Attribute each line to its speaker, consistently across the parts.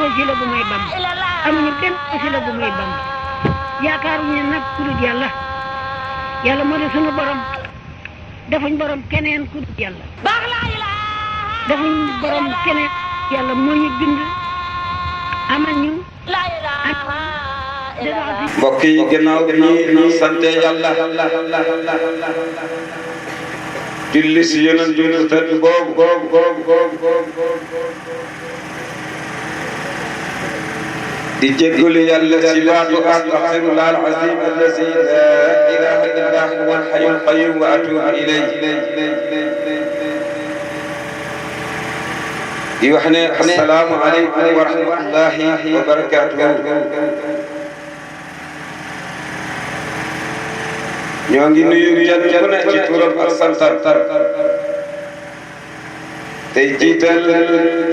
Speaker 1: wasila bu may Bamba amuñu benn wasila bu may Bamba yaakaaruñu nag ku dul yàlla yàlla moo di sunu borom defuñ borom keneen ku dul yàlla defuñ borom keneen yàlla moo ñu bind amal ñu
Speaker 2: mbokk yi gannaaw bi ñu sante yàlla julli si yonent bi tedd boobu di jéggalu yàlla si baatu astaghfirullah al-azim allazi la ilaha illa huwa al-hayyul qayyum wa atubu ilayhi di wax ne assalaamu aleykum wa rahmatullahi wa barakatuhu ñoo ngi nuyu kenn ku ne ci turam ak santam tey jiital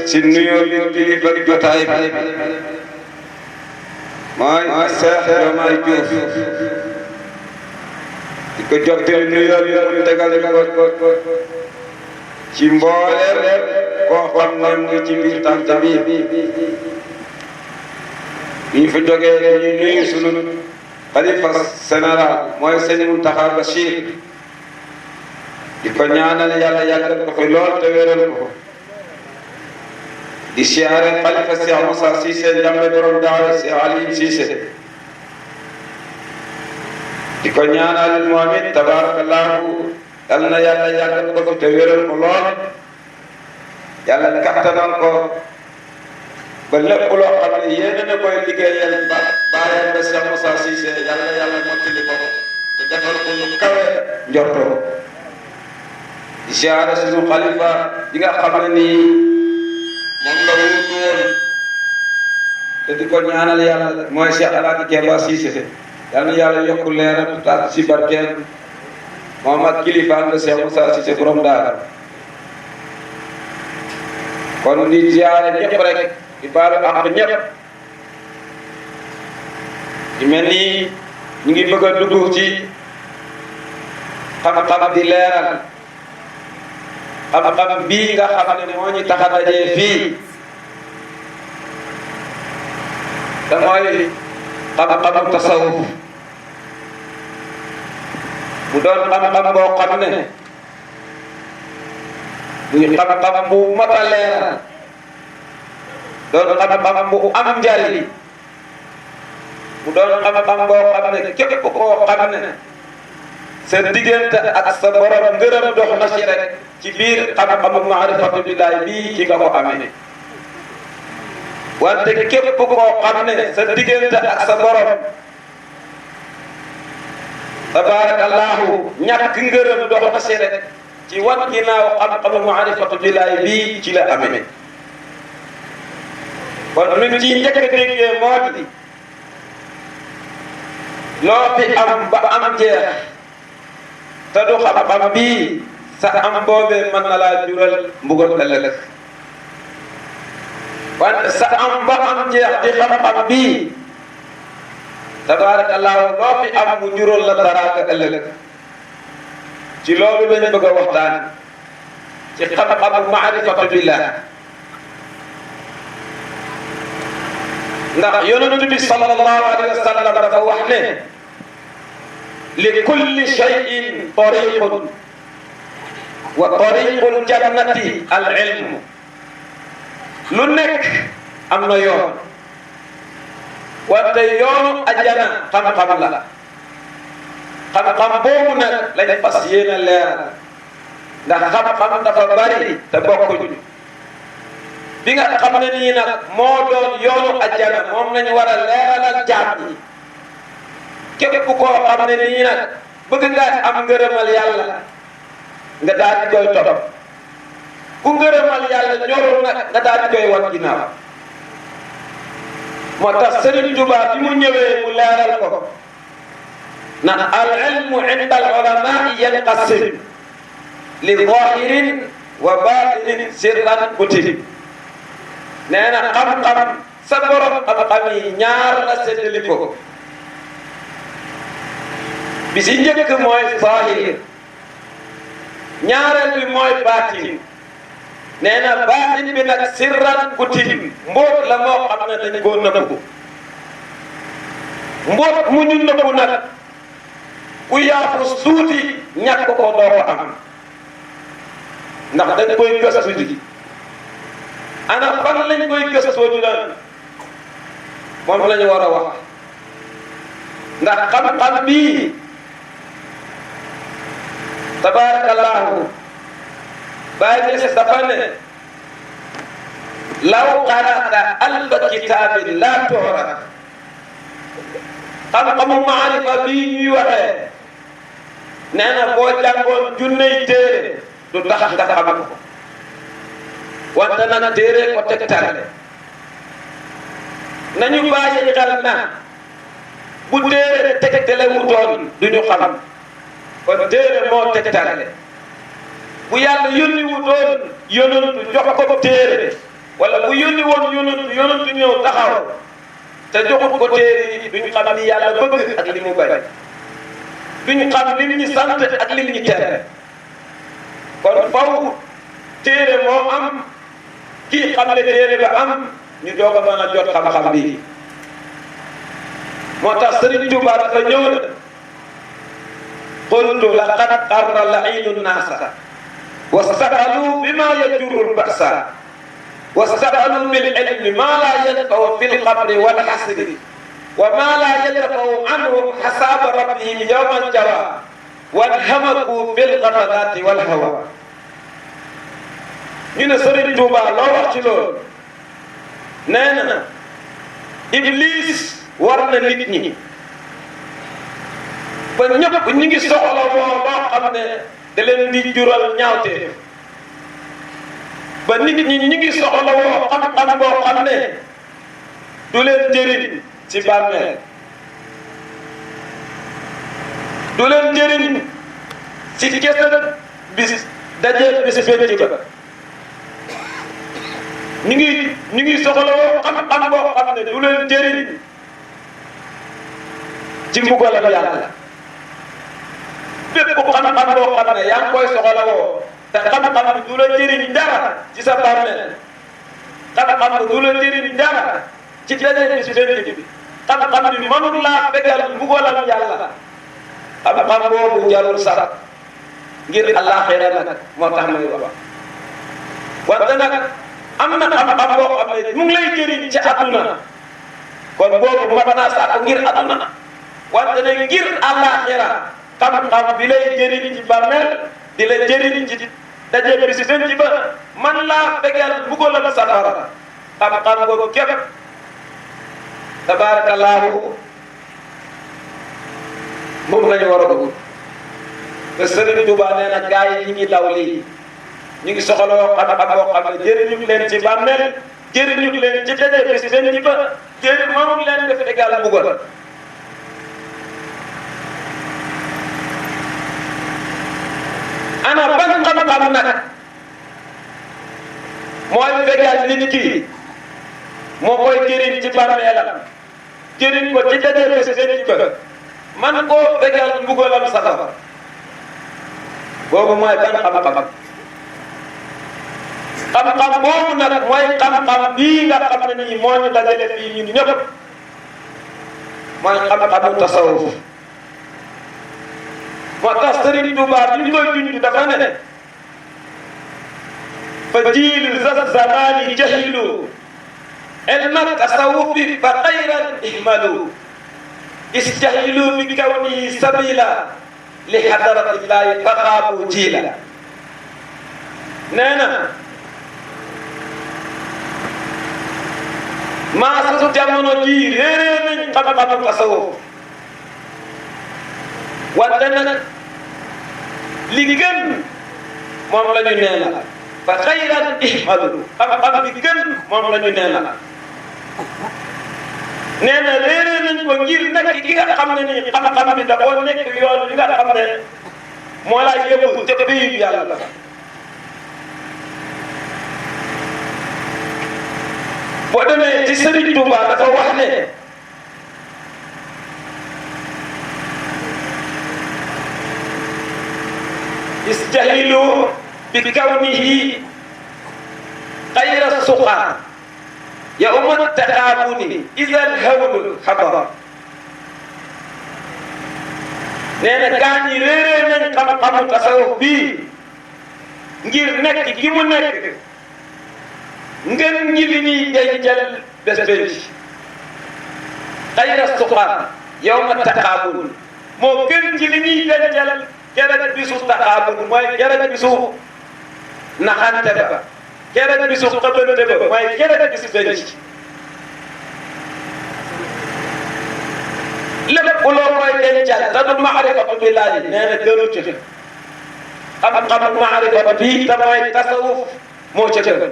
Speaker 2: ci nuyoo bi kilifa jotaay bi mooy Cheikh Diomaye Diouf di ko jottali nuyoo bi mu tegal ko ci mbooleem koo xam ne mu ngi ci biir tànt bi ñu fi jógee ñu nuyu sunu xalifa général mooy sëñ Mountakha Bachir di ko ñaanal yàlla yàggal ko fi lool te wéral ko di siyaare xalifa Cheikh Moussa Cissé Ndiamé borom daara Cheikh Aliou Cissé di ko ñaanal moom it tabarakallahu yal na yàlla yàggal ko fi te wéral ko lool yàlla kattanal ko ba lépp loo xam ne yéen a koy liggéeyal baayam ba Cheikh Moussa Cissé yàlla mottali ko te defal ko lu kawe njorto di siyaare suñu xalifa bi nga xam ne nii moom la wuutu woon te di ko ñaanal yàlla mooy Cheikh Alaaji Kemba Cissé yal na yàlla yokk leeram taat si barkeem moom ak kilifaam ba Cheikh Moussa Cissé borom daara kon di siyaare ñëpp rek di baalu àq ñëpp di mel ni ñu ngi bëgg a dugg ci xam-xam di leeral xam-xam bii nga xam ne moo ñu tax a dajee fii te mooy xam-xamu tasawuf mu doon xam-xam boo xam ne muy xam-xam bu mat a leeral doon xam-xam bu am njariñ mu doon xam-xam boo xam ne képp koo xam ne sa diggante ak sa borom ngërëm dox na ci rek ci biir xam-xamu maarifatu billahi bii ci nga ko amee wante képp koo xam ne sa diggante ak sa borom tabarakallahu ñàkk ngërëm dox na ci rek ci wan ginnaaw xam-xamu maarifatu billahi bii ci la amee kon luñ ci njëkk a déggee moo di loo fi am ba am jeex te du xam-xam bii sa am boobee mën na laa jural mbugal ëllëg wante sa am ba am jeex di xam-xam bii tabarakallahu loo fi am mu jural la taraanga ëllëg ci loolu lañ bëgg a waxtaan ci xam-xamu maarifatu billah ndax yonent bi sallallahu alayhi wa sallam dafa wax ne li kulli shay'in tariqun wa tariqul jannati al ilm lu nekk am na yoon wante yoonu ajjana xam-xam la xam-xam boobu nag lañ fas yéene leer ndax xam-xam dafa bari te bokkuñ bi nga xam ne nii nag moo doon yoonu ajjana moom lañ war a leeralal jaam yi képp koo xam ne nii nag bëgg nga am ngërëmal yàlla nga daal di koy topp ku ngërëmal yàlla ñorul nag nga daal di koy wan ginnaaw moo tax Sëriñ Tuubaa bi mu ñëwee mu leeral ko na al ilmu inda al ulama yanqasim li zahirin wa batinin sirran kutib nee na xam-xam sa borom xam-xam yi ñaar la séddali ko bi si njëkk mooy zahir ñaareel bi mooy baatin nee na baatin bi nag sirran kutim mbóot la moo xam ne dañ koo nëbbu mbóot mu ñu nëbbu nag ku yaafu suuti ñàkk ko doo ko am ndax dañ koy gëstu ji ana fan lañ koy gëstoo ñu naan moom la ñu war a wax ndax xam-xam bii tabarakallahu Baay Ñas dafa ne law qara'ta alfa kitaabin laa tu'raf xam-xamu maarifa bii ñuy waxee nee na boo jàngoon junney téere du tax nga xam ko wante nag téere ko tegtale nañu bàyyi xel na bu téere tegtale wutoon du ñu xam kon téere moo tegtale bu yàlla yónni wutoon yonantu jox ko téere wala bu yónni woon yonantu ñëw taxaw te joxut ko téere yi duñu xam ni yàlla bëgg ak li mu bañ duñu xam li ñu sant ak li ñu tere kon faw téere moo am kii xam ne téere ba am ñu doog a mën a jot xam-xam bi moo tax Sëriñ Tuubaa dafa ñëw na qultu laqad qarra la'iinu naasa wastaqalu bima yajurru al-ba'sa wastaqalu bil ilmi ma la yanfa'u fil qabri wal hasri wa ma la yadfa'u anhu hasaba rabbihim yawma al-jawa wanhamaku bil ghaflati wal hawa ñu ne Sëriñ Tuubaa loo wax ci loolu nee na Iblis war na nit ñi ba ñëpp ñu ngi soxla loo xam ne da leen di jural ñaawte ba nit ñi ñu ngi soxla woo xam-xam boo xam ne du leen jëriñ ci bàmmeel du leen jëriñ ci kese bis daje bis penc ba ñu ngi soxla woo xam-xam boo xam ne du leen jëriñ ci mbugalam yàlla bépp xam-xam boo xam ne yaa ngi koy soxla woo te xam-xam du la jëriñ dara ci sa bàmmeel xam-xam du la jëriñ dara ci daje bis penc bi xam-xam bi mënul laa fegal mbugalam yàlla xam-xam boobu jarul sax ngir àllaaxira nag moo tax may wax wante nag am na xam-xam boo xam ne mu ngi lay jëriñ ci àdduna kon boobu mat naa sax ngir àdduna wante ne ngir àllaaxira xam-xam bi lay jëriñ ci bàmmeel di la jëriñ ci daje bi si seen ci ba man laa fegal mbugalam safara xam-xam boobu képp tabaarakallaahu moom la ñu war a dugg te Sëriñ Tuubaa nee na gaa yi ñu ngi daw lii ñu ngi soxla xam-xam boo xam ne jëriñu leen ci bàmmeel jëriñu leen ci daje bi si seen ci ba jëriñ moom leen def fegal mbugal ana ban xam-xam nag mooy fegal nit ki moo koy jëriñ ci bàmmeelam jëriñ ko ci daje bi si seen ci ba man koo fegal mbugalam safara boobu mooy ban xam-xam xam-xam boobu nag mooy xam-xam bii nga xam ne nii moo ñu dajale fii ñun ñëpp mooy xam-xamu tasawuf moo tax Sëriñ Tuubaa bi ñu koy junj dafa ne fa jiilu zamani jahilu ilma tasawufi fa xayran ihmalu istahilu bi kawnihi sabila li hadratillahi fa xaabu jiila nee na maa su jamono jii réeree nañ xam-xamu tasawuf wante nag li gën moom la ñu nee na fa xayran ihmalu xam-xam bi gën moom la ñu nee na nee na réeree nañ ko ngir nag ki nga xam ne nii xam-xam bi da koo nekk yoon li nga xam ne moo laa yóbbu te bii yàlla boo demee ci Sëriñ Tuubaa dafa wax ne istahilu bi kawnihi السقى يوم التغابن إذا الهول حضر nee na gaa ñi réeree nañ xam-xamu tasawuf bii ngir nekk gi mu nekk ngeen ñi li ñuy dencal bés benn xayra suqaan yawma taqaabun moo gën ci li ñuy dencal keroog bisu taqaabun mooy keroog bisu naxante ba keroog bisu xëbante ba mooy keroog bisu benn lépp loo koy dencal te du maarifatu billaahi nee na gënu ci xam-xamu maarifatu bii te mooy tasawuf moo ca gën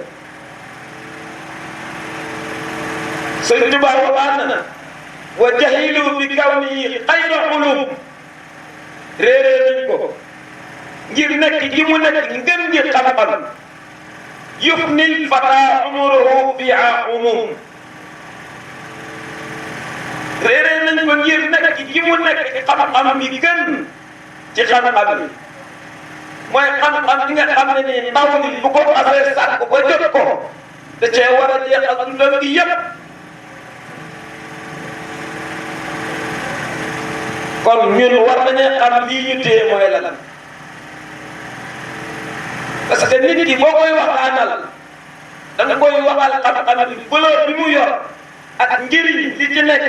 Speaker 2: Sëñ Tuubaa wax na wa jahilu bi kawnihi xayra ulum réeree nañ ko ngir nekk gi mu nekk ngën gi xam-xam yufnil fata umuruhu biha umum réeree nañ ko ngir nekk gi mu nekk xam-xam bi gën ci xam-xam yi mooy xam-xam bi nga xam ne nii ndaw li bu ko afee sàkk ba jot ko da cee war a jeex ak dundam gi yëpp kon ñun war nañu xam lii ñu téye mooy lan parce que nit ki boo koy waxtaanal da nga koy waxal xam-xam bi valeur bi mu yor ak njëriñ li ci nekk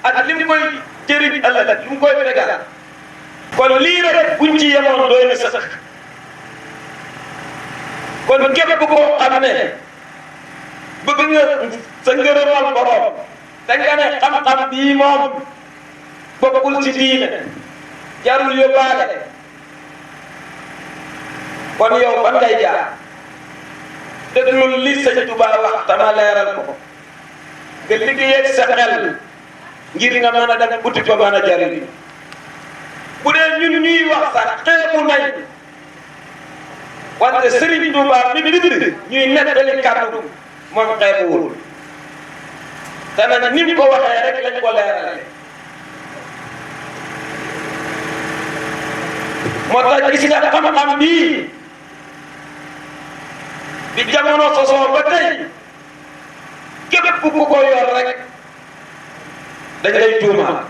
Speaker 2: ak li mu koy jëriñ ëllëg li mu koy fegal kon lii rek buñ ci yemoon doy na sax kon képp koo xam ne bëgg nga sa ngërëmal borom te nga ne xam-xam bii moom bokkul ci diine jarul yóbbaale kon yow fan ngay jaar déglul li Sëñ Tuubaa wax tama leeral ko nga liggéey sa xel ngir nga mën a dem buti ko mën a jariñ bu dee ñun ñuy wax sax xeebu nañ wante Sëriñ Tuubaa mi bind ñuy nettali kàddu moom xeebuwul te nag ni mu ko waxee rek lañ ko leerale moo tax gis nga xam-xam bii bi jamono sosoo ba tey képp ku ko yor rek dañ lay tuumaal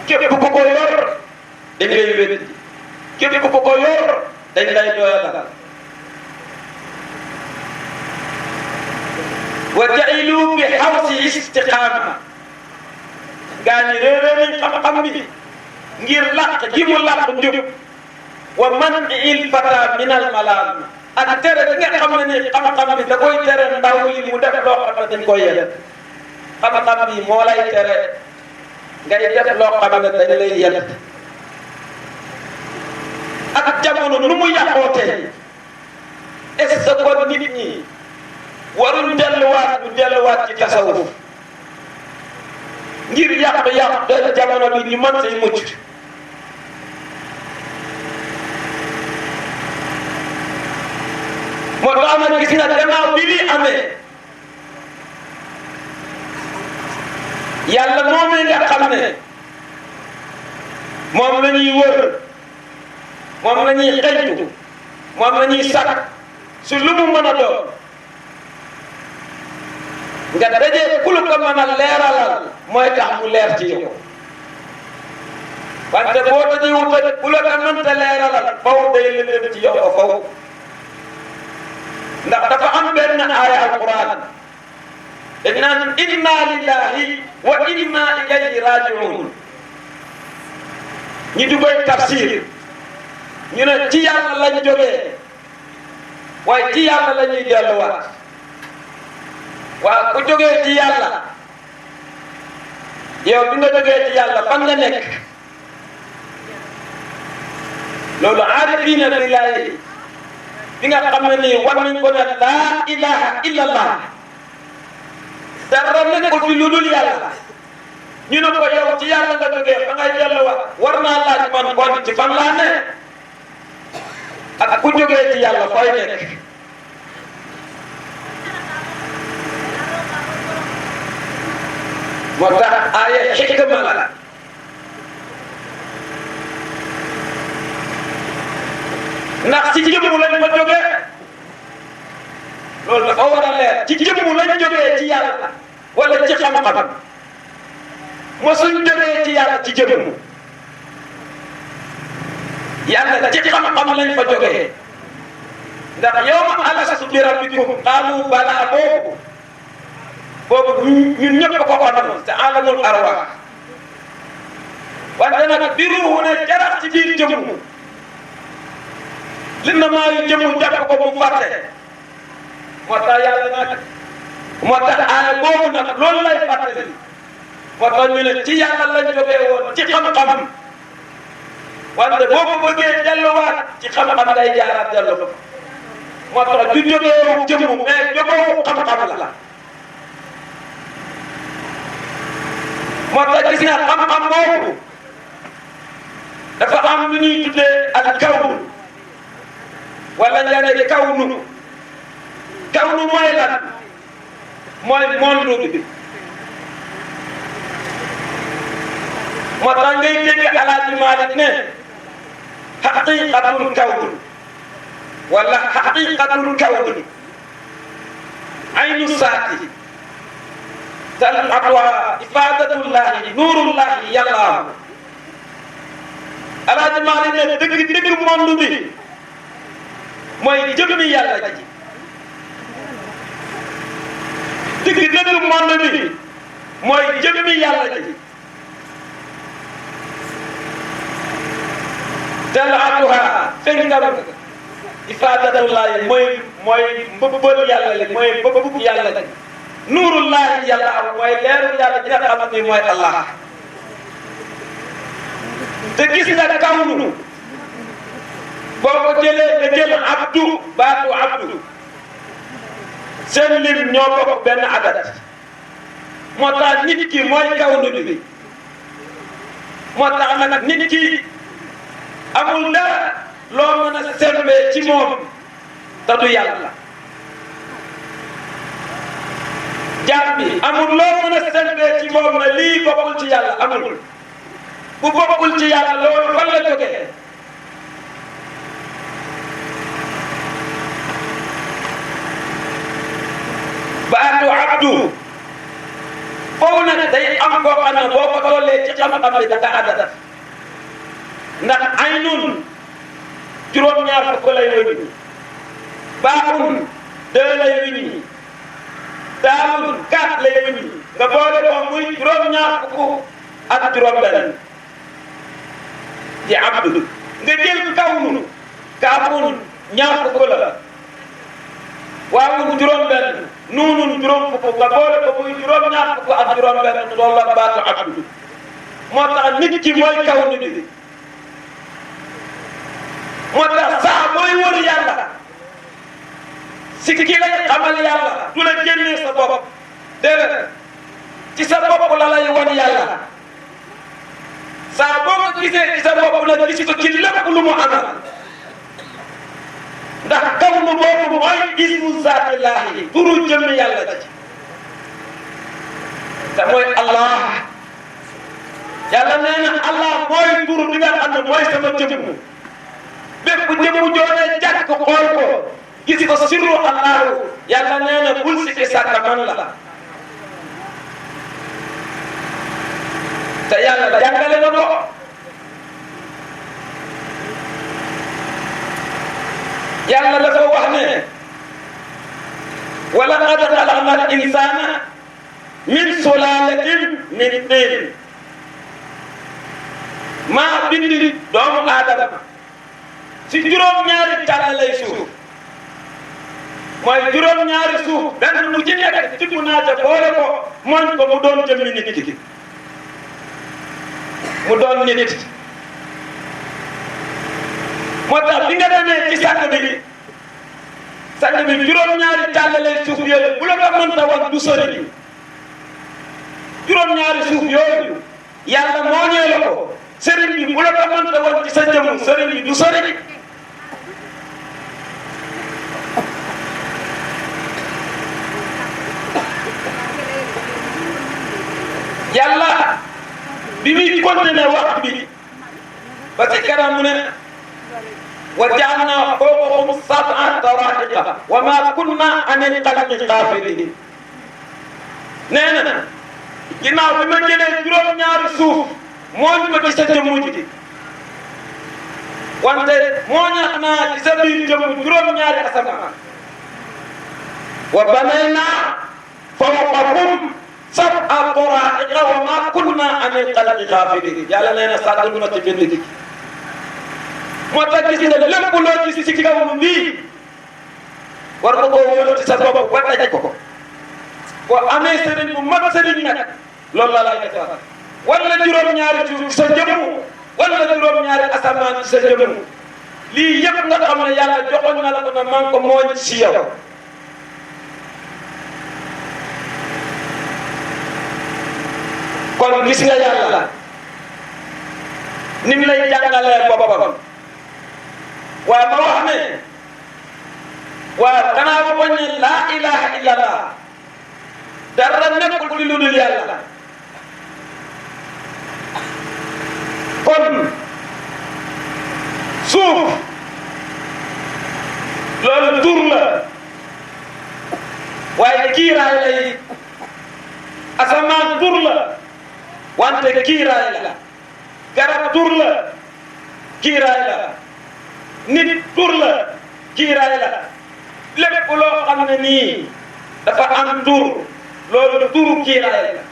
Speaker 2: képp ku ko yor dañ lay wéddi képp ku ko yor dañ lay doyadal wa jailu bi xawsi istiqaama gaa ñi réeré nañ xam-xam bi ngir làq gi mu làq njub wa man il fata min al malaal ak tere bi nga xam ne ni xam-xam bi da koy tere ndaw yi mu def loo xam ne dañ koy yedd xam-xam bi moo lay tere ngay def loo xam ne dañ lay yedd ak jamono nu mu yàqoo tey est-ce que kon nit ñi waruñ delluwaat ci tasawuf ngir yàq-yàq de jamono bi ñu mën say mucc moo tax nag gis nga gannaaw bi li amee yàlla moomee nga xam ne moom la ñuy wër moom la ñuy xeñtu moom la ñuy sàkk su lu mu mën a doon nga dajee ku lu ko mën a leeralal mooy tax mu leer ci yow wante boo dajee wut ku la ko mënta leeralal faw day lëndëm ci yow ba faw ndax dafa am benn aaya alquran dañ naan inna lillahi wa inna ilayhi rajiun ñi du koy tafsir ñu ne ci yàlla lañ jógee waaye ci yàlla la ñuy delluwaat waaw ku jógee ci yàlla yow bi nga jógee ci yàlla fan nga nekk loolu aarifiina billaahi bi nga xam ne nii war nañ ko ne laa ilaha illallah dara nekkul fi lu dul yàlla ñu ne ko yow ci yàlla nga jógee fa ngay delluwaat war naa laaj man kon ci fan laa ne ak ku jógee ci yàlla fooy nekk moo tax aaya xikma la ndax ci jëmm lañ fa jógee loolu dafa war a leer ci jëmmu lañ jógee ci yàlla wala ci xam-xam mosuñ jógee ci yàlla ci jëmmu yàlla ci xam-xam lañ fa jógee ndax yawma alastu bi rabbikum qaalu balaa boobu ñun ñëpp ko xamoon te alamul arwaax wante nag bi ruuxu ne jarax ci biir jëmmu li na maa yu jëmmu jàpp ko mu fàtte moo tax yàlla nag moo tax aaya boobu nag loolu lay fàttali moo tax ñu ne ci yàlla lañ jógee woon ci xam-xam wante boo ko bëggee delluwaat ci xam-xam day jaaraat dellu moo tax du jógee wu jëmmu mais jógee xam-xam la moo tax gis nga xam-xam boobu dafa am lu ñuy tuddee al kawnu wala nga ne kawnu mooy lan mooy monde bi moo tax ngay dégg Alaaji Maalik ne haqiqatul kawnu wala haqiqatul kawnu aynu saati tal'atuha ifadatullahi nurullahi yàlla Alaaji Maalik ne dëgg monde bi mooy jëmmi yàlla ji dëgg monde bi mooy jëmmi yàlla ji tal'atuha fenkam ifadatullahi mooy mbëbbal yàlla li mooy mbëbbug yàlla ji nuurullahi yàlla am mooy leeru yàlla ji nga xam ne mooy Allah te gis nga kawnu boo ko jëlee nga jël abdu baatu abdu seen lim ñoo bokk benn adat moo tax nit ki mooy kawnu bi moo tax nag nit ki amul dara loo mën a sembee ci moom te du yàlla jaam bi amul loo mën a sembee ci moom ne lii bokkul ci yàlla amul bu bokkul ci yàlla loolu fan la jógee baatu abdu foofu nag day am koo xam ne boo ko tollee ci xam-xam bi da nga adat ndax aynun juróom-ñaar fukk lay wëññi baaxun 2 lay wëññi daalun 4 lay wëññi nga boole ko muy juróom-ñaar fukk ak juróom-benn di abdu nga jël kawnu kaafun ñaar fukk la waawun juróom-benn nuunun juróom fukk nga boole ko muy juróom-ñaar fukk ak juróom-benn loolu la baatu abdu moo tax nit ki mooy kawnu bi moo tax saa booy wër yàlla si ki lay xamal yàlla du la génnee sa bopp déedéet ci sa bopp la lay wan yàlla saa boo ko gisee ci sa bopp la gis ko ci lépp lu mu amal ndax kawnu boobu mooy ismu zaatillaahi turu jëmmi yàlla ci te mooy Allah yàlla nee na Allah mooy turu bi nga xam ne mooy sama jëmm bépp jëmm joone jàkk xool ko gis ko sirru Allahu yàlla nee na bul sikki sàkka man la te yàlla jàngale na ko yàlla dafa wax ne wa laqad xalaqna al-insaana min sulaalatin min tiin maa bindi doomu aadama si juróom-ñaari tàllalay suuf mooy juróom-ñaari suuf benn mu ci nekk ci bu naata boole ko mooñ ko mu doon jëmmi nit ki mu doon nit moo tax bi nga demee ci sang bi juróom-ñaari tàllalay suuf yooyu bu la ko mënta wax du sori juróom-ñaari suuf yooyu yàlla moo ñëw la ko sëriñ bi bu la ko mënta wax ci sa jëmm sëriñ bi du sori yàlla bi muy continué wax bi ba ci kanam mu ne wa ja'alna fawqahum sab'an tara'iqa wa ma kunna anil khalqi ghafilin nee na ginnaaw bi ma jëlee juróom-ñaari suuf mooñ ko ci sa jëmm ji wante mooñaat naa ci sa biir jëmm juróom-ñaari asamaan wa banaynaa fawqahum sab'a tara'iqa wa ma kunna anil khalqi ghafilin yàlla nee na sàggal na ci bind gi moo tax gis nga lépp loo gis ci kaw bii war nga koo wóolu ci sa bopp ba daj ko boo amee sëriñ bu mag sëriñ nag loolu la lay defal wala juróom-ñaari ci sa jëmm wala juróom-ñaari asamaan ci sa jëmm lii yëpp nga xam ne yàlla joxoon na la ko na man ko mooñ ci yow kon gis nga yàlla ni mu lay jàngalee boppam waaw ma wax ne waaw xanaa ba bañ ne laa ilaha illallah dara nekkul ci lu dul yàlla kon suuf loolu tur la waaye kiiraay lay asamaan tur la wante kiiraay la garab tur la kiiraay la nit tur la kiiraay la lépp loo xam ne nii dafa am tur loolu turu kiiraay la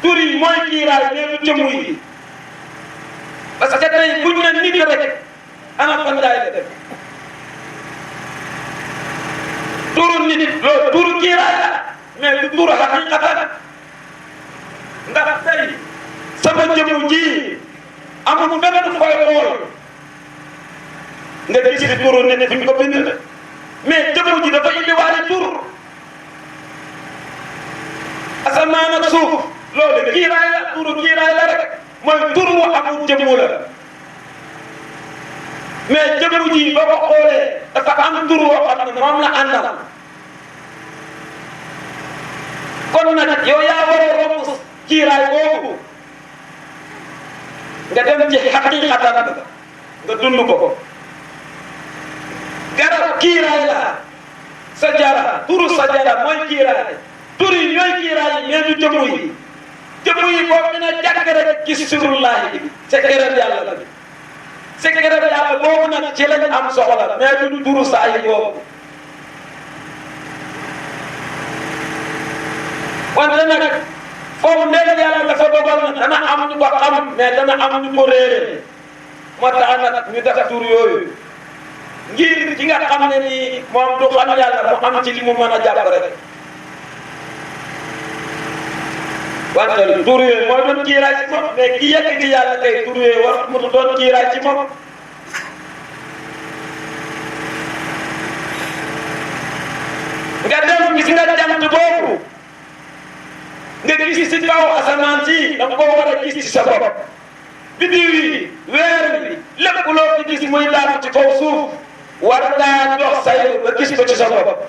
Speaker 2: tur yi mooy kiiraay mais du jëmm yi parce que tey buñ ne nit rek ana fan laay def turu nit loolu turu kiiraay la mais du turu xaqiqatan ndax tey sama jëmm ji amul benn fooy xool nga gis ci turu nit fi ñu ko bind mais jëmm ji dafa indiwaale tur asamaan ak suuf loolu kiiraay la turu kiiraay la rek mooy tur wu amul jëmm la mais jëmm ji boo ko xoolee dafa am tur woo xam ne moom la àndal kon nag yow yaa war a romb kiiraay boobu nga dem ci xaqiqatan nga dund ko garab kiiraay la sajara turu sajara mooy kiiraay tur yi ñooy kiiraay yi mais du jëmm yi jëmm yi boo gën a jàkk rek gis surullahi bi secret yàlla la secret yàlla boobu nag ci lañ am soxla mais du turu saa yi boobu wante nag foofu ndeel yàlla dafa dogal na dana am ñu ko xam mais dana am ñu ko réere moo tax nag ñu def tur yooyu ngir ki nga xam ne nii moom du xam yàlla mu am ci li mu mën a jàpp rek wante tur yooyu mooy doon kiiraay ci moom mais ki yegg ci yàlla tey tur yooyu war mu doon kiiraay ci moom nga dem gis nga jant boobu nga gis ci kaw asamaan si da nga koo war a gis ci sa bopp biddiw yi weer bi lépp loo ci gis muy laatu ci kaw suuf war ngaa dox say ba gis ko ci sa bopp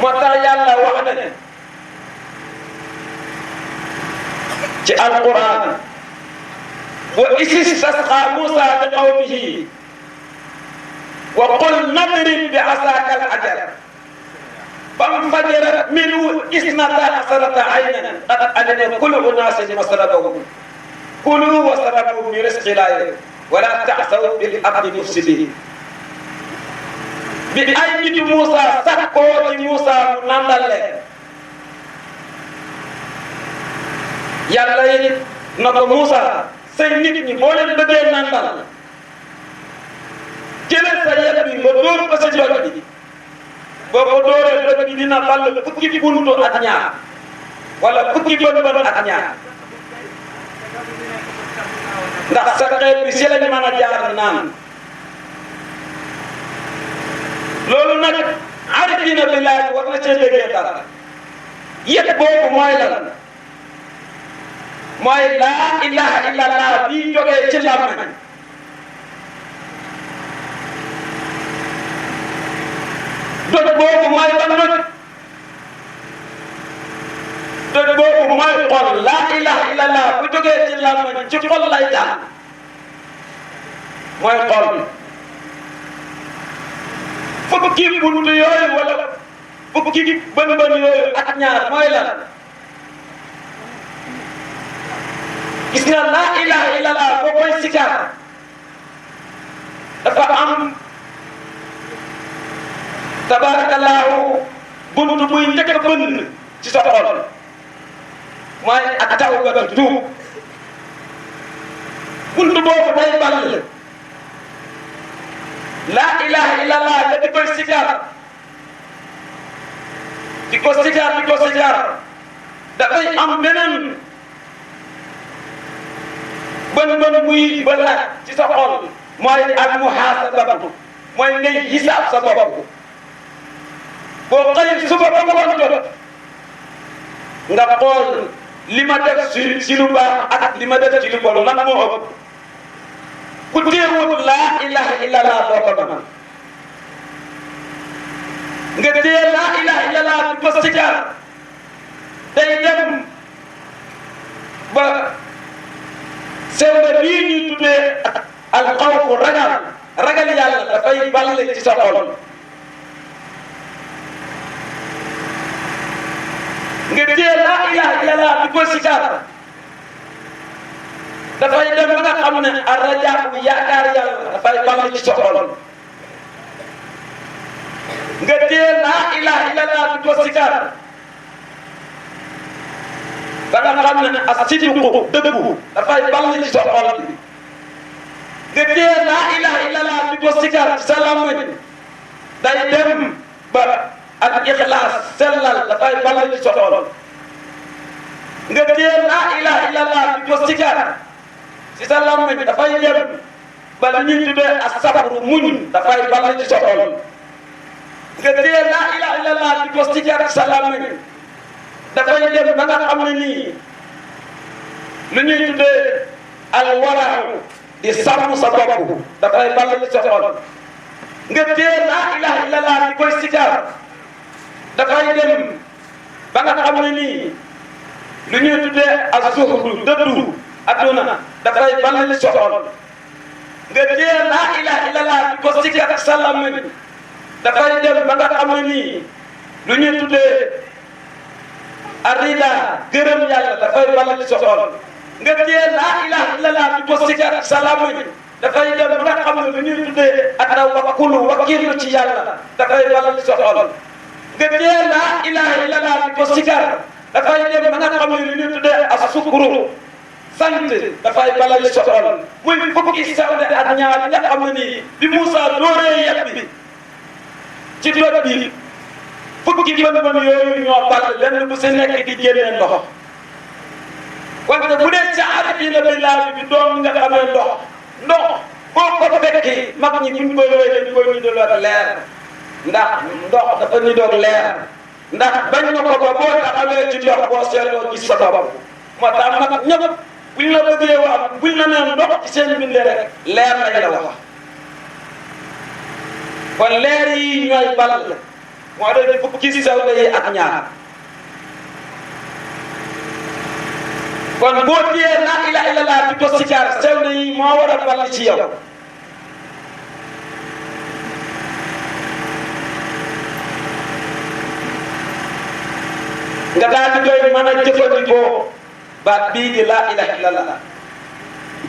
Speaker 2: moo tax yàlla wax na ne ci alquran wa istasqa Musa li qawmihi wa qul nadrib bi asaka al hajar فانفجرت منه 12 عينا قد علم كل اناس مشربهم كلوا واشربوا من رزق الله ولا تعثوا بالارض مفسدين بأي موسى سكوت موسى نندل يلا نكو موسى سي نيت ني بو لين بeugue nandal jëlal sa yet bi nga door ko sa jot bi boo ko dooree doj bi dina ball fukki buntu ak ñaar wala fukki bën ak ñaar ndax sa xeet bi si lañ mën a jaar naan loolu nag arifina billahi war na cee déggee dara yet boobu mooy lan mooy laa ilaha illallah bii jógee ci làmmiñ doj boobu mooy ban doj boobu mooy xol laa ilaha illallah bu jógee ci làmmiñ ci xol lay jaar mooy xol fukki bunt yooyu wala fukki bën yooyu ak ñaar mooy lan gis nga laa ilaha illallah boo koy sikar dafa am tabarakallahu buntu muy njëkk a bënn ci sa xol mooy ak tawba tuub buntu boobu day ball laa ilaha illallah nga di koy sikar di ko sikar dafay am beneen bën muy balaat ci sa xol mooy ak muhaasabatu mooy ngay hisaab sa bopp boo xëy suba ba ngoon jot nga xool li ma def si lu baax ak li ma def ci lu bon lan moo ëpp ku teewul laa ilaha illallah doo ko mën nga téye laa ilaha illallah di ko sikar day dem ba sew bii ñuy tuddee al xawfu ragal yàlla dafay balle ci sa xol nga téye laa ilaha illallah di ko sikar dafay dem ba nga xam ne arrajaa yaakaar yàlla dafay balle ci sa xol nga téye laa ilaha illallah di ko sikar ba nga xam ne as-sidqu dëggu dafay ball ci sa xol bi nga téye laa ilaha illallah di ko sikar ci sa làmmiñ day dem ba ak ixlaas sellal dafay ball ci sa xol nga téye laa ilaha illallah di ko sikar ci sa làmmiñ dafay dem ba li ñuy tuddee as-sabru muñ dafay ball ci sa xol nga téye laa ilaha illallah di ko sikar ci sa làmmiñ dafay dem ba nga xam ne nii lu ñuy tuddee alwaraaw di sàmm sa bopp dafay ball ci sa xol nga téye laa ilaha illallah di koy sikar dafay dem ba nga xam ne nii lu ñuy tuddee az-zuhdu dëddu adduna dafay ball ci sa xol nga téye laa ilaha illallah di ko sikar sa làmmiñ dafay dem ba nga xam ne nii lu ñuy tuddee arida gërëm yàlla dafay ball ci sa xol nga téye laa ilaha illallah di ko sikar sa làmmiñ dafay dem ba nga xam ne lu ñuy tuddee at-tawakkul wakkilu ci yàlla dafay ball ci sa xol nga téye laa ilaha illallah di ko sikar dafay dem ba nga xam ne lu ñuy tuddee as-sukru sant dafay ball ci sa xol muy fukki sawde ak ñaar nga xam ne nii bi Moussa dooree yet bi ci doj bi fukki bën yooyu ñoo ball lenn bu si nekk di génnee ndox wante bu dee ca aarifiina billaahi bi doom nga xamee ndox boo ko fekki mag ñi buñ koy wéy dañ koy ñu doon leer ndax ndox dafa ñu doon leer ndax bañ na ko ba boo taxawee ci ndox boo seetloo gis sa bopp moo tax mag ñëpp buñ la bëggee wax buñ la nee ndox ci seen bindee rek leer lañ la wax kon leer yi ñooy ball moo doon fukki sawde yi ak ñaar kon boo téyee laa ilaha illallah di ko sikar sawde yi moo war a ball ci yow nga daal di koy mën a jëfandikoo baat bii di laa ilaha illallah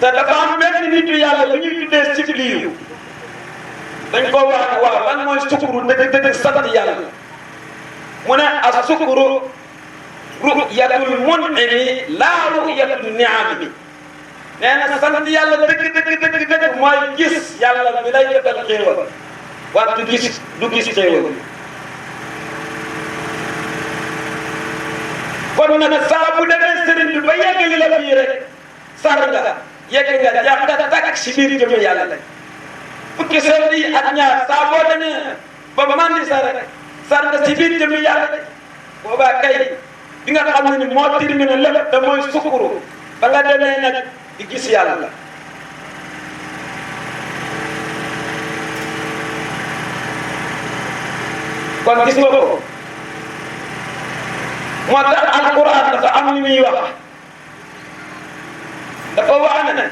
Speaker 2: te dafa am benn nitu yàlla bu ñuy tuddee Sibliyu dañ ko wax waaw lan mooy sukuru dëgg sant yàlla mu ne as sukuru ru'yatul mun'imi laa ru'yatul ni'ami nee na sant yàlla dëgg mooy gis yàlla mi lay defal xéewal wante du gis xéewal kon nag saa bu demee sëriñ bi ba yeggali la fii rek sar nga yegg nga jàpp nga tàkk si biir jëm yàlla la fukki sawde yi ak ñaar saa boo demee ba mandi sar nga si biir jëm yàlla de boobaa kay bi nga xam ne ni moo terminé lépp te mooy sukuru ba nga demee nag di gis yàlla kon gis nga ko moo tax alquran dafa am li muy wax dafa wax ne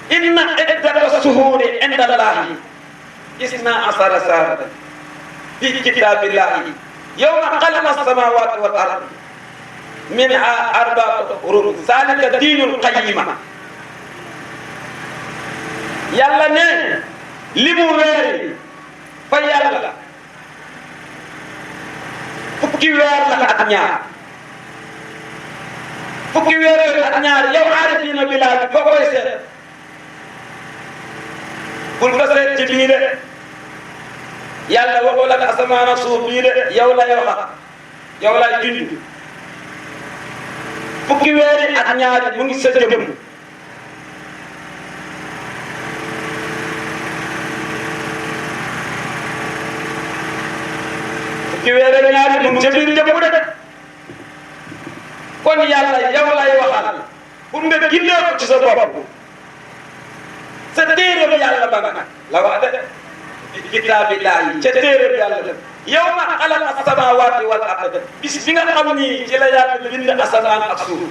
Speaker 2: inna iddata suhuri inda Allahi isna asara saaratan fi kitabillahi yawma khalaqa as-samawati wal ardi minha arba'atu hurum zalika diinul qayyima yàlla ne li mu weeri fa yàlla fukki weer la ak ñaar fukki weer ak ñaar yow aarifiina billaahi foo koy seet bul ko seet ci bii de yàlla waxul ak asamaan ak suuf bii de yow lay wax yow lay junj fukki weer ak ñaar mu ngi sa jëm fukki weer ak ñaar mu ngi sa biir jëm de kon yàlla yow lay waxal pour nga gindee ko ci sa bopp sa téere bi yàlla ba nag la wax de kitaabillahi ca téere bi yàlla def yawma xalaqa as-samaawaati wal arda bis bi nga xam ni ci la yàlla bind asamaan ak suuf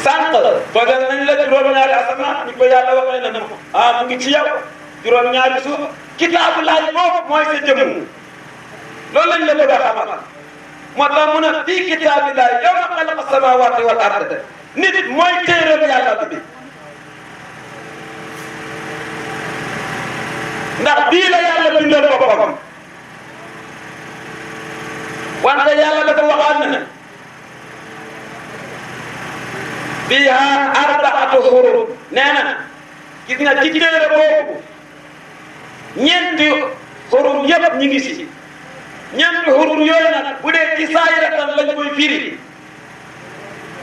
Speaker 2: sànq dogal nañ la juróom-ñaari asamaan ni ko yàlla waxee na mu mu ngi ci yow juróom-ñaari suuf kitaabullahi boobu mooy sa jëmm loolu lañ la bëgg a xamal moo tax mu ne fii kitaabillahi yawma xalaqa as-samaawaati wal arda nit mooy téere bi yàlla bi ndax bii la yàlla bindal boppam wante yàlla dafa waxaat na ne fiiha arbaatu xurum nee na gis nga ci téere boobu ñeenti xurum yëpp ñu ngi si ñeenti xurum yooyu nag bu dee ci saayiratan lañ koy firi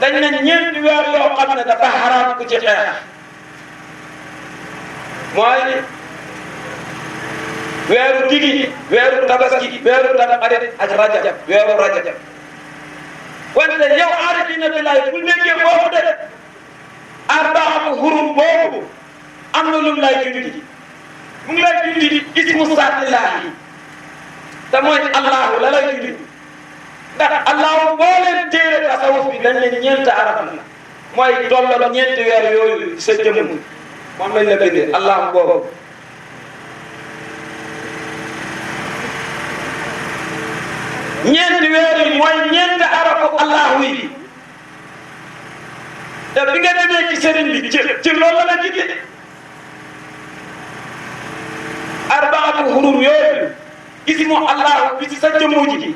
Speaker 2: dañ ne ñeenti weer yoo xam ne dafa xaraam ku ci xeex mooy weeru digi weeru tabaski weeru tamxarit ak rajab weeru rajab wante yow aarifiina billaahi bu nekkee foofu de arbaatu xurum boobu am na lu mu lay jundi mu ngi lay jundi ismu saatillaahi te mooy allahu la lay jundi ndax allahu boo leen téere tasawuf bi dañ leen ñeenti araf la mooy tolloo ñeenti weer yooyu sa jëmm moom lañ la bindee allahu boobu ñeenti weer yi mooy ñeenti arafu allahu yi te bi nga demee ci sëriñ bi ci loolu la jigee arbaatu xurum yooyu ismu allahu bi ci sa jëmmu ji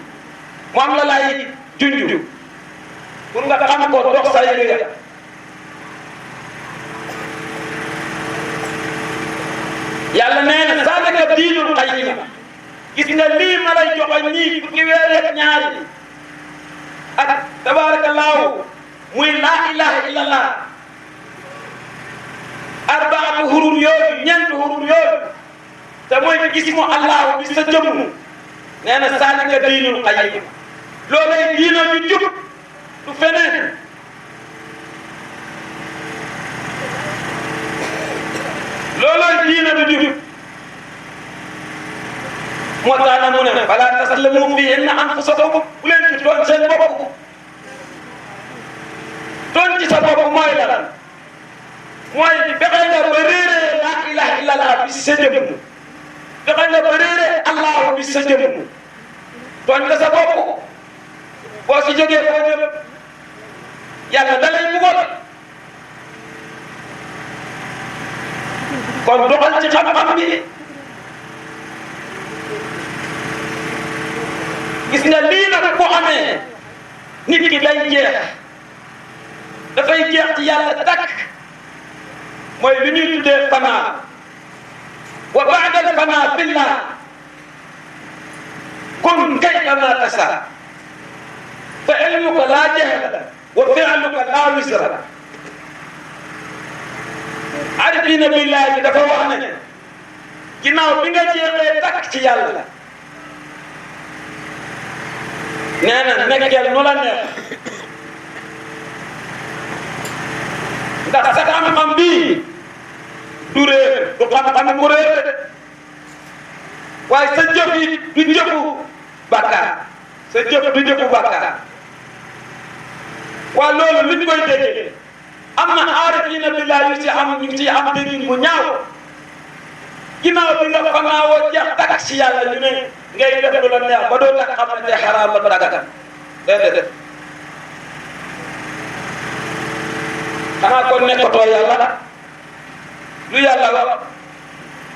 Speaker 2: moom la lay junju pour nga xam ko dox sa yëre yàlla nee na zaalika diinul qayyim gis nga lii ma lay joxoon nii fukki weer ak ñaari ak tabaarakallaahu muy laa ilaha illallah arbaatu xurum yooyu ñeenti xurum yooyu te mooy ismu allahu bi sa jëmm nee na zaalika diinul qayyim loolay diina ñu jub du feneen loolay diina du jub moo tax na mu ne balaa tasallamu fiihinna anfusakum bu leen ci tooñ seen bopp tooñ ci sa bopp mooy lan mooy fexe nga ba réeree laa ilaha illallah bi sa jëmm fexe nga ba réeree allahu bi sa jëmm tooñ nga sa bopp boo si jógee foo jëm yàlla da lay buggoon kon doxal ci xam-xam bi gis nga lii nag bu amee nit ki day jeex dafay jeex ci yàlla takk mooy li ñuy tuddee fanaa wa ba'da al-fanaa billah kun kayfa ma tashaa fa ilmuka laa jahla wa fi'luka laa wizra aarifiina billaahi dafa wax ne ginnaaw bi nga jeexee takk ci yàlla nee na nekkeel nu la neex ndax sa xam-xam bii du réer du xam-xam bu réer waaye sa jëf yi du jëfu bàkkaar sa jëf du jëfu bàkkaar waaye loolu li ñu koy déggee am na aarifina billahi yu ci am ñu ci am dégg bu ñaaw ginnaaw bi nga fanaawoo jeex takk ci yàlla ñu ne ngay def lu la neex ba doo takk xam ne xaraam la ba dagan déedéet xanaa kon nekkatoo yàlla lu yàlla wax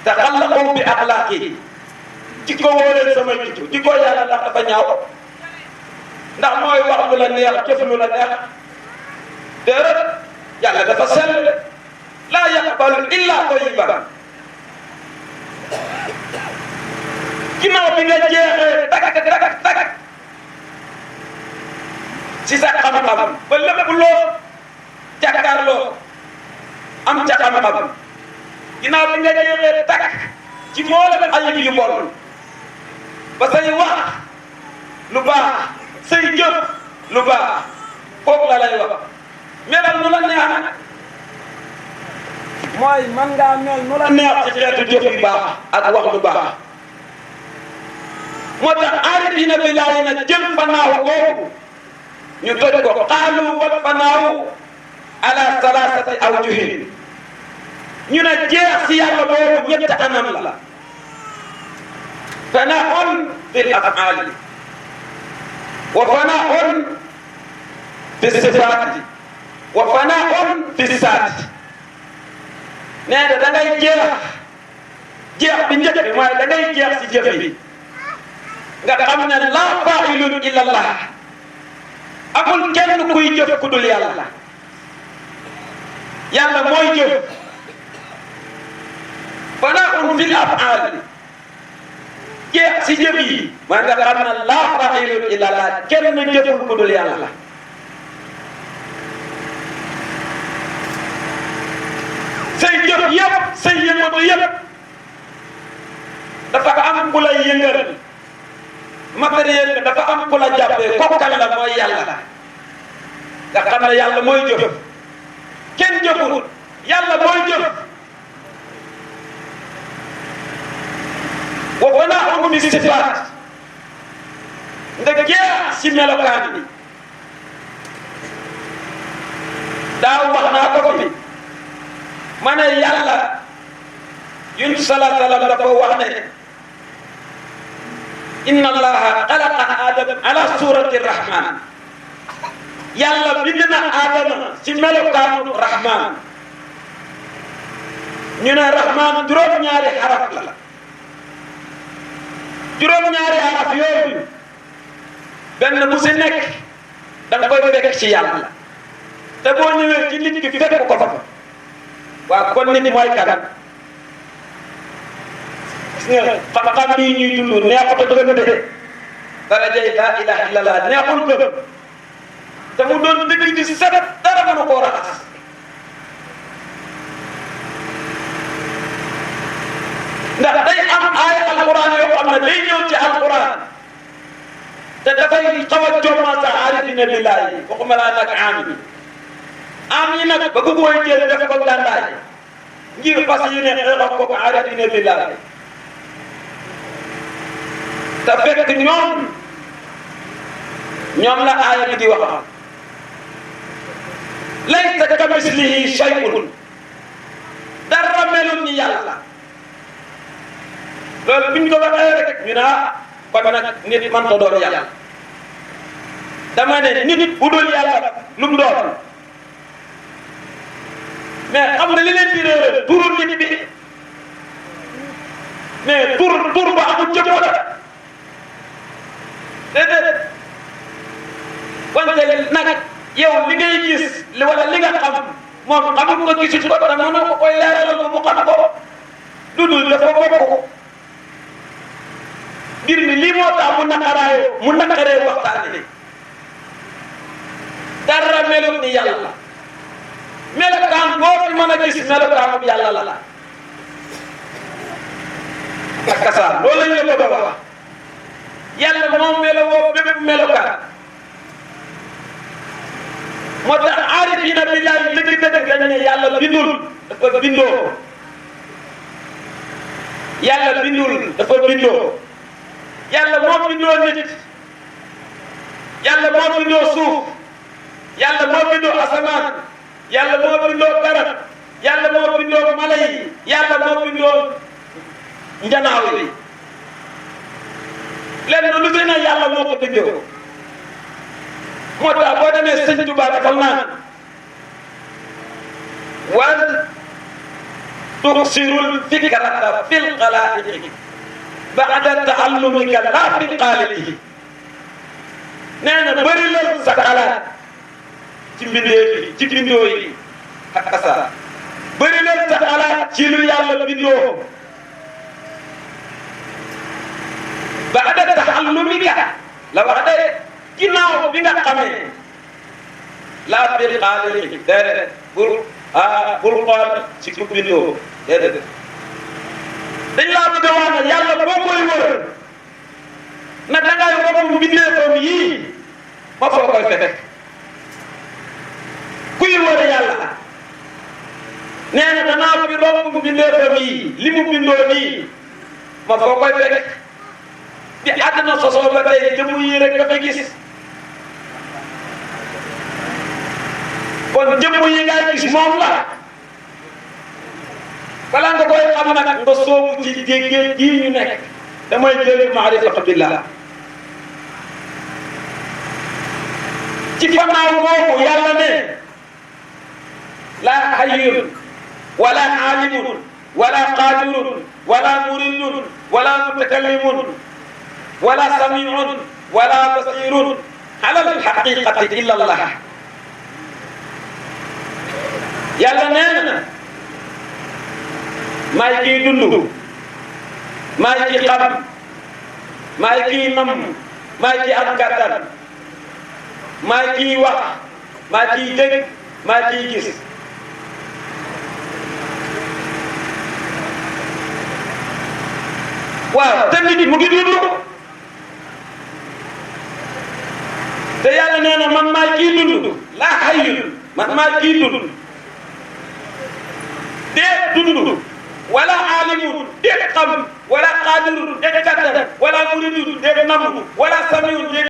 Speaker 2: te xallaqu bi axlaaqi jikko wóoree sama jikko yàlla ndax dafa ñaaw ndax mooy wax lu la neex jëf lu la neex déedéet yàlla dafa sell laa yaqbalu illa tayyiban ginnaaw bi nga jeexee tak si sa xam-xam ba lépp loo jàkkaarloo am ca xam-xam ginnaaw bi nga jeexee tak ci mboolem ayib yu bon ba say wax lu baax say jëf lu baax kooku la lay wax melal nu la neex nag mooy man ngaa mel nu la neex ci xeetu jëf yu baax ak wax lu baax moo tax aarifina billaahi na jël fanaaw kooku ñu toj ko xaalu wal fanaaw ala salaasati awjuhin ñu ne jeex si yàlla boobu ñetti anam la fanaa'un fil af'aali wa fanaa'un fi sifaati wa fanaa'un fi saati nee na da ngay jeex bi njëkk bi mooy da ngay jeex si jëf yi nga xam ne laa faa'ilun illa Allah amul kenn kuy jëf ku dul yàlla yàlla mooy jëf fanaa'un fil af'aali jeex si jëf yi mooy nga xam ne laa faa'ilun illa Allah kenn jëful ku dul yàlla say jëf yëpp say yëngatu yëpp dafa am ku lay yëngal matériel bi dafa am ku la jàppee kooku kan la mooy yàlla nga xam ne yàlla mooy jëf kenn jëful yàlla mooy jëf wa fanaa'un fi sifaat nga jeex si melokaan bi daaw wax naa ko fi ma ne yàlla yunus sallallahu alayhi wa sallam dafa wax ne inna allaha xalaqa aadama ala surati rahman yàlla bind na aadama ci melokaanu rahman ñu ne rahman juróom-ñaari xaraf la juróom-ñaari xaraf yooyu benn bu si nekk da nga koy fekk ci yàlla te boo ñëwee ci nit ki fekk ko fa waaw kon nit mooy kan gis nga xam-xam bii ñuy dund neexut a dëgg de darajay laa ilaha illallah neexul ko te mu doon dëgg di set dara mënu koo raxas ndax day am ay alquran yoo xam ne day ñëw ci alquran te dafay xaw a jomma sa aarifina billaahi waxuma laa nag am yi nag ba ko koy jël def ko gàndaay ngir fas yéene xeexal ko aarifina billaahi te fekk ñoom la aaya bi di wax laysa kamislihi shay'un dara melul ni yàlla loolu bi ñu ko waxee rek ñu ne kon nag nit man ta doon yàlla dama ne nit bu dul yàlla lu mu doon mais xam nga li leen di réer turu nit bi mais tur ba amul jëmm la déedéet wante nag yow li ngay gis wala li nga xam moom xamul nga gisul ko te mënoo ko koy leeralal ko mu xam ko dudul dafa bokk mbir mi lii moo tax mu naqaree waxtaane dara melut ni yàlla melokaan boo fi mën a gis melokaanu yàlla la ak kasaar loolu lañ la bëgg a wax yàlla moom melowoo bépp melokaan moo tax aarifina billaahi dëgg-dëgg dañ ne yàlla bindul dafa bindoo yàlla bindul dafa bindoo yàlla moo bindoo nit yàlla moo bindoo suuf yàlla moo bindoo asamaan yàlla moo bindoo garab yàlla moo bindoo mala yi yàlla moo bindoo njanaaw yi lenn lu ci ne yàlla moo ko bindoo moo tax boo demee sëñ Tuubaa dafa naan wal tuxsirul fikrata fil xalaa'iqi ba'da ta'allumika laa fil xaaliqi nee na bëri la sa xalaat ci mbindee ci bindoo yi ak asa bëri la sa xalaat ci lu yàlla bindoo ba'da ta'allumika la wax de ginnaaw bi nga xamee laa fil xaaliqi déedéet bul xool ci ku bindoo déedéet dañ laa bëgg a wax ne yàlla boo koy wër na dangay romb mbindeefam yii ma foo koy fekk kuy wër yàlla nee na danaa fi romb mbindeefam yii li mu bindoo nii ma foo koy fekk bi àddina sosoo ba tey jëmm yi rek nga fi gis kon jëmm yi ngay gis moom la balaa nga koy xam nag nga soobu ci géej gii ñu nekk damay jël maarifatu billah ci fannaaw boobu yàlla ne laa hayyun wala aalimun wala qaadirun wala muridun wala mutakallimun wala samiun wala basirun ala alhaqiqati illa allah yàlla nee na maay kii dund maay kii xam maay kii nam maay kii am kàttan maay kii wax maay kii dégg maay kii gis waaw te nit mu ngi dund te yàlla nee na man maay kii dund laa hayyun man maay kii dund dee dund wala aalimun dee xam wala qaadirun dee kattan wala muridun dee nam wala samiun dee